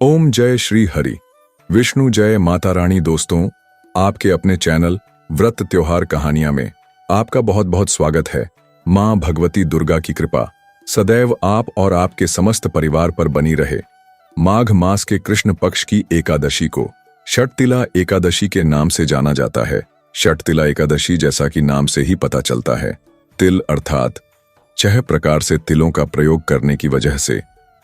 ओम जय श्री हरि विष्णु जय माता रानी। दोस्तों, आपके अपने चैनल व्रत त्योहार कहानियां में आपका बहुत बहुत स्वागत है। मां भगवती दुर्गा की कृपा सदैव आप और आपके समस्त परिवार पर बनी रहे। माघ मास के कृष्ण पक्ष की एकादशी को षटतिला एकादशी के नाम से जाना जाता है। षटतिला एकादशी जैसा कि नाम से ही पता चलता है, तिल अर्थात 6 प्रकार से तिलों का प्रयोग करने की वजह से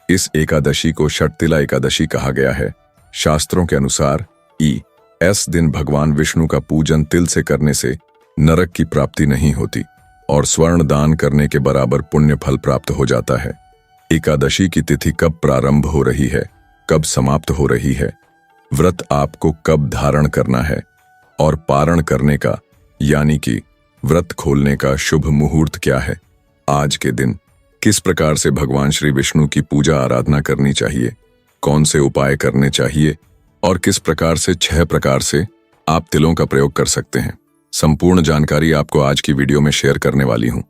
इस एकादशी को षटतिला एकादशी कहा गया है। शास्त्रों के अनुसार इस दिन भगवान विष्णु का पूजन तिल से करने से नरक की प्राप्ति नहीं होती और स्वर्ण दान करने के बराबर पुण्य फल प्राप्त हो जाता है। एकादशी की तिथि कब प्रारंभ हो रही है, कब समाप्त हो रही है, व्रत आपको कब धारण करना है और पारण करने का यानी कि व्रत खोलने का शुभ मुहूर्त क्या है, आज के दिन किस प्रकार से भगवान श्री विष्णु की पूजा आराधना करनी चाहिए, कौन से उपाय करने चाहिए और किस प्रकार से 6 प्रकार से आप तिलों का प्रयोग कर सकते हैं, संपूर्ण जानकारी आपको आज की वीडियो में शेयर करने वाली हूं।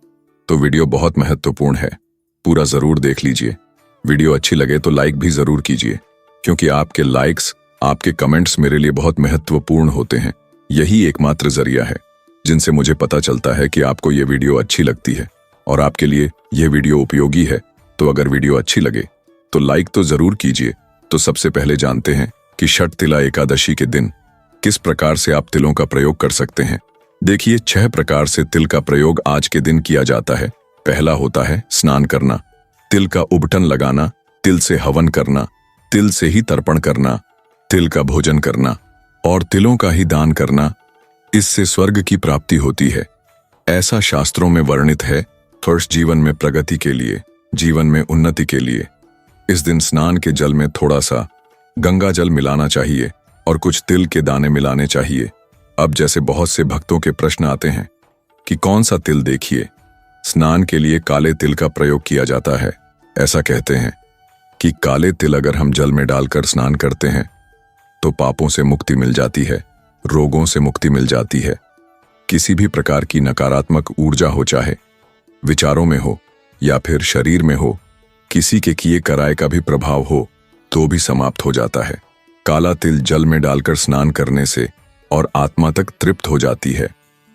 तो वीडियो बहुत महत्वपूर्ण है, पूरा जरूर देख लीजिए। वीडियो अच्छी लगे तो लाइक भी जरूर कीजिए, क्योंकि आपके लाइक्स, आपके कमेंट्स मेरे लिए बहुत महत्वपूर्ण होते हैं। यही एकमात्र जरिया है जिनसे मुझे पता चलता है कि आपको ये वीडियो अच्छी लगती है और आपके लिए यह वीडियो उपयोगी है। तो अगर वीडियो अच्छी लगे तो लाइक तो जरूर कीजिए। तो सबसे पहले जानते हैं कि षटतिला एकादशी के दिन किस प्रकार से आप तिलों का प्रयोग कर सकते हैं। देखिए, 6 प्रकार से तिल का प्रयोग आज के दिन किया जाता है। पहला होता है स्नान करना, तिल का उबटन लगाना, तिल से हवन करना, तिल से ही तर्पण करना, तिल का भोजन करना और तिलों का ही दान करना। इससे स्वर्ग की प्राप्ति होती है, ऐसा शास्त्रों में वर्णित है। फर्स्ट, जीवन में प्रगति के लिए, जीवन में उन्नति के लिए इस दिन स्नान के जल में थोड़ा सा गंगा जल मिलाना चाहिए और कुछ तिल के दाने मिलाने चाहिए। अब जैसे बहुत से भक्तों के प्रश्न आते हैं कि कौन सा तिल, देखिए स्नान के लिए काले तिल का प्रयोग किया जाता है। ऐसा कहते हैं कि काले तिल अगर हम जल में डालकर स्नान करते हैं तो पापों से मुक्ति मिल जाती है, रोगों से मुक्ति मिल जाती है, किसी भी प्रकार की नकारात्मक ऊर्जा हो, चाहे विचारों में हो या फिर शरीर में हो, किसी के किए कराए का भी प्रभाव हो तो भी समाप्त हो जाता है। काला तिल जल में डालकर स्नान करने से और आत्मा तक तृप्त हो जाती है।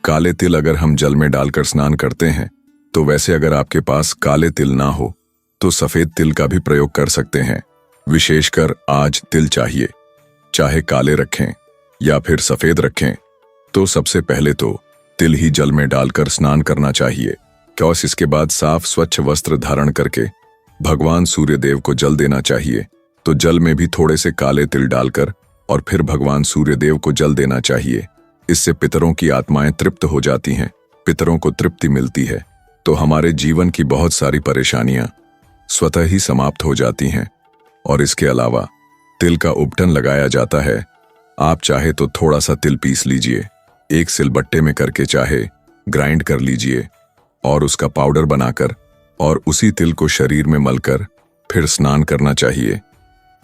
काले तिल अगर हम जल में डालकर स्नान करते हैं तो वैसे अगर आपके पास काले तिल ना हो तो सफेद तिल का भी प्रयोग कर सकते हैं। विशेषकर आज तिल चाहिए, चाहे काले रखें या फिर सफेद रखें, तो सबसे पहले तो तिल ही जल में डालकर स्नान करना चाहिए। क्योंकि इसके बाद साफ स्वच्छ वस्त्र धारण करके भगवान सूर्य देव को जल देना चाहिए। तो जल में भी थोड़े से काले तिल डालकर और फिर भगवान सूर्य देव को जल देना चाहिए। इससे पितरों की आत्माएं तृप्त हो जाती हैं, पितरों को तृप्ति मिलती है, तो हमारे जीवन की बहुत सारी परेशानियां स्वतः ही समाप्त हो जाती हैं। और इसके अलावा तिल का उबटन लगाया जाता है। आप चाहे तो थोड़ा सा तिल पीस लीजिए, एक सिलबट्टे में करके चाहे ग्राइंड कर लीजिए और उसका पाउडर बनाकर और उसी तिल को शरीर में मलकर फिर स्नान करना चाहिए।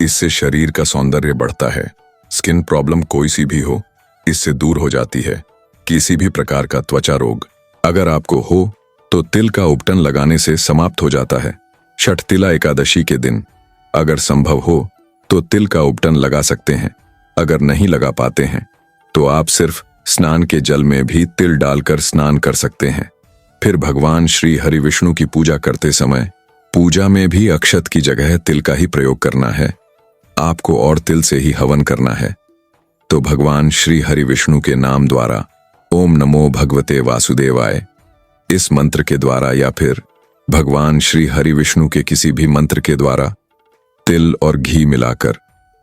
इससे शरीर का सौंदर्य बढ़ता है, स्किन प्रॉब्लम कोई सी भी हो इससे दूर हो जाती है। किसी भी प्रकार का त्वचा रोग अगर आपको हो तो तिल का उबटन लगाने से समाप्त हो जाता है। षटतिला एकादशी के दिन अगर संभव हो तो तिल का उबटन लगा सकते हैं। अगर नहीं लगा पाते हैं तो आप सिर्फ स्नान के जल में भी तिल डालकर स्नान कर सकते हैं। फिर भगवान श्री हरि विष्णु की पूजा करते समय पूजा में भी अक्षत की जगह तिल का ही प्रयोग करना है आपको और तिल से ही हवन करना है। तो भगवान श्री हरि विष्णु के नाम द्वारा ओम नमो भगवते वासुदेवाय इस मंत्र के द्वारा या फिर भगवान श्री हरि विष्णु के किसी भी मंत्र के द्वारा तिल और घी मिलाकर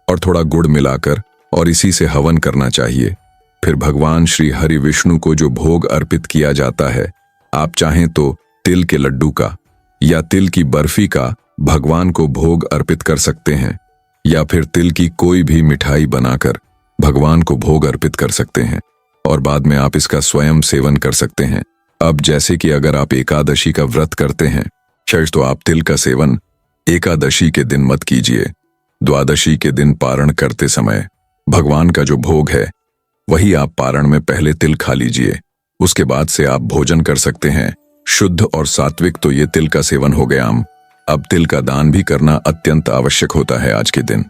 और थोड़ा गुड़ मिलाकर और इसी से हवन करना चाहिए। फिर भगवान श्री हरि विष्णु को जो भोग अर्पित किया जाता है, आप चाहें तो तिल के लड्डू का या तिल की बर्फी का भगवान को भोग अर्पित कर सकते हैं या फिर तिल की कोई भी मिठाई बनाकर भगवान को भोग अर्पित कर सकते हैं और बाद में आप इसका स्वयं सेवन कर सकते हैं। अब जैसे कि अगर आप एकादशी का व्रत करते हैं तो आप तिल का सेवन एकादशी के दिन मत कीजिए। द्वादशी के दिन पारण करते समय भगवान का जो भोग है वही आप पारण में पहले तिल खा लीजिए, उसके बाद से आप भोजन कर सकते हैं। शुद्ध और सात्विक तो ये तिल का सेवन हो गया। अब तिल का दान भी करना अत्यंत आवश्यक होता है आज के दिन।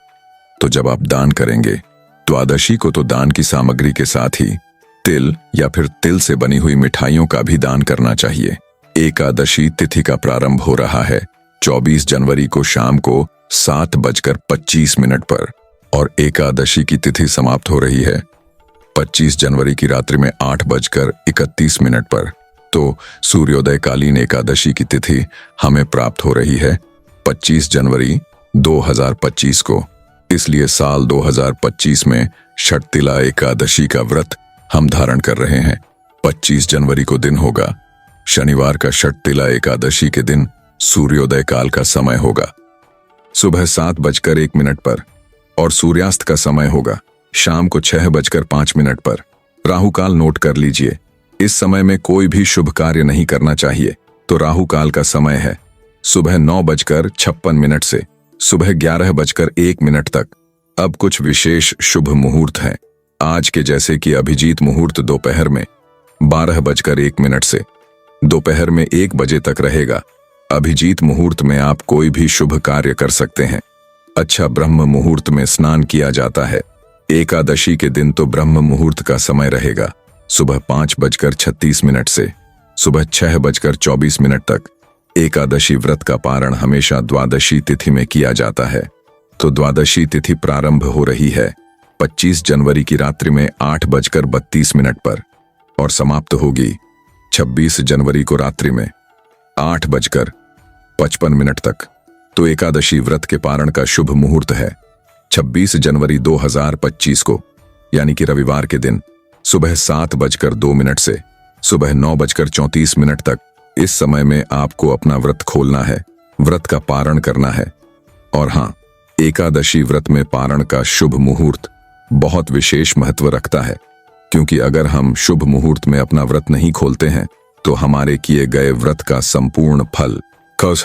तो जब आप दान करेंगे द्वादशी को, तो दान की सामग्री के साथ ही तिल या फिर तिल से बनी हुई मिठाइयों का भी दान करना चाहिए। एकादशी तिथि का प्रारंभ हो रहा है 24 जनवरी को शाम को 7:25 पर और एकादशी की तिथि समाप्त हो रही है 25 जनवरी की रात्रि में 8:31 पर। तो सूर्योदय कालीन एकादशी की तिथि हमें प्राप्त हो रही है 25 जनवरी 2025 को। इसलिए साल 2025 में षटतिला एकादशी का व्रत हम धारण कर रहे हैं। 25 जनवरी को दिन होगा शनिवार का। षटतिला एकादशी के दिन सूर्योदय काल का समय होगा सुबह 7:01 पर और सूर्यास्त का समय होगा शाम को 6:05 पर। राहु काल नोट कर लीजिए। इस समय में कोई भी शुभ कार्य नहीं करना चाहिए। तो राहु काल का समय है सुबह 9:56 से सुबह 11:01 तक। अब कुछ विशेष शुभ मुहूर्त हैं आज के, जैसे कि अभिजीत मुहूर्त दोपहर में 12:01 से दोपहर में 1 बजे तक रहेगा। अभिजीत मुहूर्त में आप कोई भी शुभ कार्य कर सकते हैं। अच्छा, ब्रह्म मुहूर्त में स्नान किया जाता है। एकादशी के दिन तो ब्रह्म मुहूर्त का समय रहेगा सुबह 5:36 से सुबह 6:24 तक। एकादशी व्रत का पारण हमेशा द्वादशी तिथि में किया जाता है। तो द्वादशी तिथि प्रारंभ हो रही है 25 जनवरी की रात्रि में 8:32 पर और समाप्त होगी 26 जनवरी को रात्रि में 8:55 तक। तो एकादशी व्रत के पारण का शुभ मुहूर्त है 26 जनवरी 2025 को, यानी कि रविवार के दिन सुबह 7:02 से सुबह 9:34 तक। इस समय में आपको अपना व्रत खोलना है, व्रत का पारण करना है। और हाँ, एकादशी व्रत में पारण का शुभ मुहूर्त बहुत विशेष महत्व रखता है, क्योंकि अगर हम शुभ मुहूर्त में अपना व्रत नहीं खोलते हैं तो हमारे किए गए व्रत का संपूर्ण फल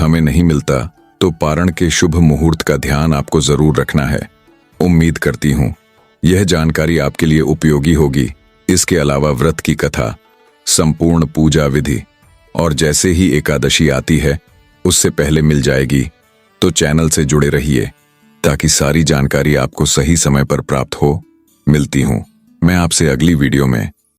हमें नहीं मिलता। तो पारण के शुभ मुहूर्त का ध्यान आपको जरूर रखना है। उम्मीद करती हूँ यह जानकारी आपके लिए उपयोगी होगी। इसके अलावा व्रत की कथा, संपूर्ण पूजा विधि और जैसे ही एकादशी आती है उससे पहले मिल जाएगी। तो चैनल से जुड़े रहिए ताकि सारी जानकारी आपको सही समय पर प्राप्त हो। मिलती हूँ मैं आपसे अगली वीडियो में।